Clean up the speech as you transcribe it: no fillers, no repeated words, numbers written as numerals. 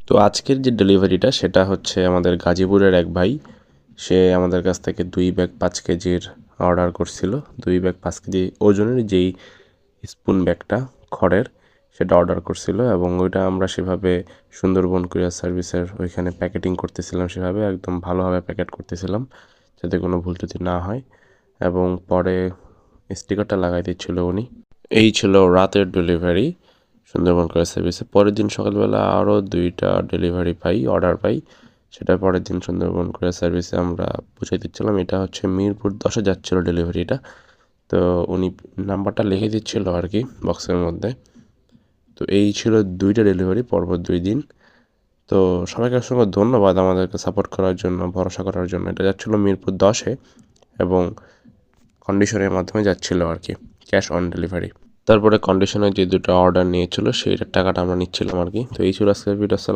তো আজকের যে ডেলিভারিটা সেটা হচ্ছে আমাদের গাজীপুরের এক ভাই, সে আমাদের কাছ থেকে 2 ব্যাগ 5 কেজির অর্ডার করছিল। 2 ব্যাগ 5 কেজি ওজনের যেই স্পুন ব্যাগটা খড়ের, সেটা অর্ডার করছিল এবং ওইটা আমরা সেভাবে সুন্দরবন কুরিয়ার সার্ভিসের ওইখানে প্যাকেটিং করতেছিলাম, সেভাবে একদম ভালোভাবে প্যাকেট করতেছিলাম যাতে কোনো ভুল ত্রুটি না হয়, এবং পরে স্টিকারটা লাগাই দিচ্ছিল উনি। এই ছিল রাতের ডেলিভারি সুন্দরবন কুরিয়ার সার্ভিসে। পরের দিন সকালবেলা আরও 2টা ডেলিভারি পাই, অর্ডার পাই, সেটা পরের দিন সুন্দরবন কুরিয়ার সার্ভিসে আমরা পৌঁছে দিচ্ছিলাম। এটা হচ্ছে মিরপুর 10-এ যাচ্ছিলো ডেলিভারিটা। তো উনি নাম্বারটা লিখে দিচ্ছিল আর কি বক্সের মধ্যে। তো এই ছিল 2টা ডেলিভারি পরপর 2 দিন। তো সবাইকে অসংখ্য ধন্যবাদ আমাদেরকে সাপোর্ট করার জন্য, ভরসা করার জন্য। এটা যাচ্ছিলো মিরপুর 10-এ এবং কন্ডিশনের মাধ্যমে যাচ্ছিলো আর কি, ক্যাশ অন ডেলিভারি। তারপরে কন্ডিশনের যে 2টা অর্ডার নিয়েছিল সেইটার টাকাটা আমরা নিচ্ছিলাম আর কি। তো এই ছিল আজকের ভিডিও। আসসালাম।